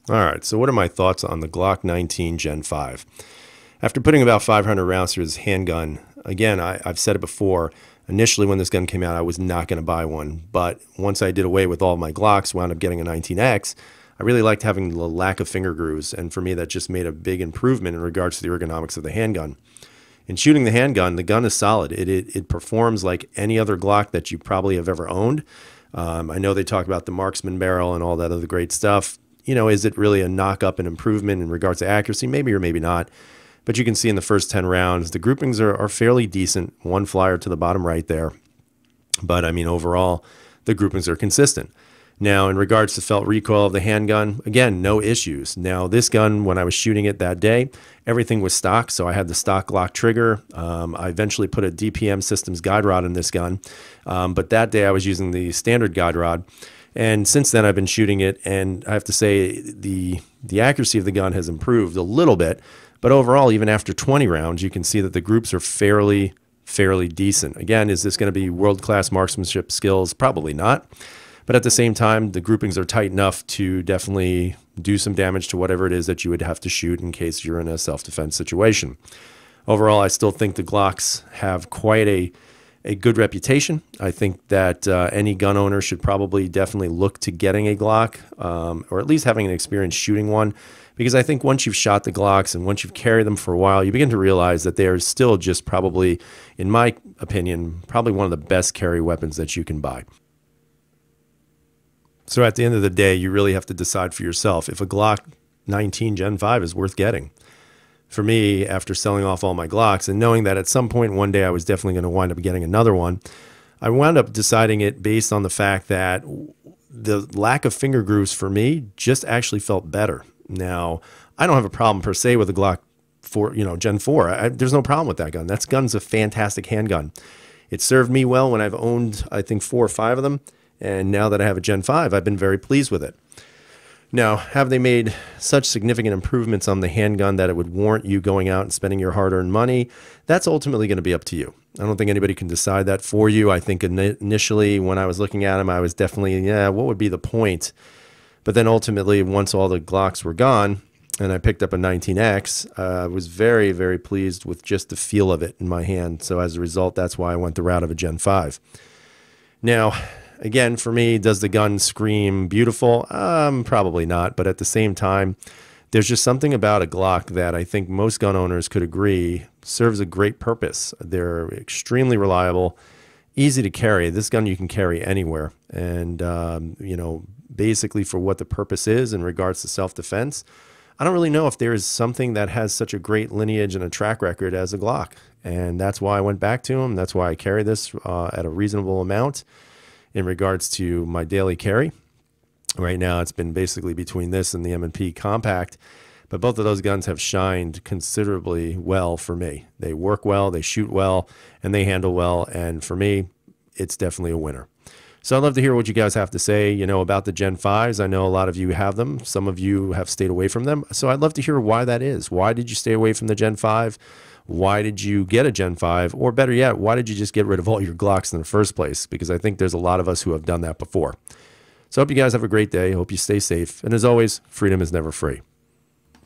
All right, so what are my thoughts on the Glock 19 Gen 5? After putting about 500 rounds through this handgun, again, I've said it before, initially when this gun came out, I was not going to buy one. But once I did away with all of my Glocks, wound up getting a 19X, I really liked having the lack of finger grooves. And for me, that just made a big improvement in regards to the ergonomics of the handgun. In shooting the handgun, the gun is solid. It performs like any other Glock that you probably have ever owned. I know they talk about the marksman barrel and all that other great stuff. You know, is it really a knock up and improvement in regards to accuracy? Maybe or maybe not. But you can see in the first 10 rounds, the groupings are fairly decent. One flyer to the bottom right there. But I mean, overall, the groupings are consistent. Now, in regards to felt recoil of the handgun, again, no issues. Now, this gun, when I was shooting it that day, everything was stock. So I had the stock Glock trigger. I eventually put a DPM Systems guide rod in this gun. But that day I was using the standard guide rod. And since then I've been shooting it. And I have to say the accuracy of the gun has improved a little bit. But overall, even after 20 rounds, you can see that the groups are fairly decent. Again, is this going to be world-class marksmanship skills? Probably not. But at the same time, the groupings are tight enough to definitely do some damage to whatever it is that you would have to shoot in case you're in a self-defense situation. Overall, I still think the Glocks have quite a good reputation. I think that any gun owner should probably definitely look to getting a Glock, or at least having an experience shooting one, because I think once you've shot the Glocks and once you've carried them for a while, you begin to realize that they are still just probably, in my opinion, probably one of the best carry weapons that you can buy. So at the end of the day, you really have to decide for yourself if a Glock 19 Gen 5 is worth getting. For me, after selling off all my Glocks and knowing that at some point one day I was definitely going to wind up getting another one, I wound up deciding it based on the fact that the lack of finger grooves for me just actually felt better. Now, I don't have a problem per se with a Glock 4, Gen 4. There's no problem with that gun. That gun's a fantastic handgun. It served me well when I've owned, I think, 4 or 5 of them. And now that I have a Gen 5, I've been very pleased with it. Now, have they made such significant improvements on the handgun that it would warrant you going out and spending your hard-earned money? That's ultimately going to be up to you. I don't think anybody can decide that for you. I think initially when I was looking at them, I was definitely, yeah, what would be the point? But then ultimately, once all the Glocks were gone and I picked up a 19X, I was very, very pleased with just the feel of it in my hand. So as a result, that's why I went the route of a Gen 5. Now, again, for me, does the gun scream beautiful? Probably not. But at the same time, there's just something about a Glock that I think most gun owners could agree serves a great purpose. They're extremely reliable, easy to carry. This gun you can carry anywhere. And, basically for what the purpose is in regards to self-defense, I don't really know if there is something that has such a great lineage and a track record as a Glock. And that's why I went back to them. That's why I carry this at a reasonable amount in regards to my daily carry. Right now, it's been basically between this and the M&P Compact, but both of those guns have shined considerably well for me. They work well, they shoot well, and they handle well, and for me, it's definitely a winner. So I'd love to hear what you guys have to say, about the Gen 5s. I know a lot of you have them. Some of you have stayed away from them. So I'd love to hear why that is. Why did you stay away from the Gen 5? Why did you get a Gen 5? Or better yet, why did you just get rid of all your Glocks in the first place? Because I think there's a lot of us who have done that before. So I hope you guys have a great day. I hope you stay safe. And as always, freedom is never free.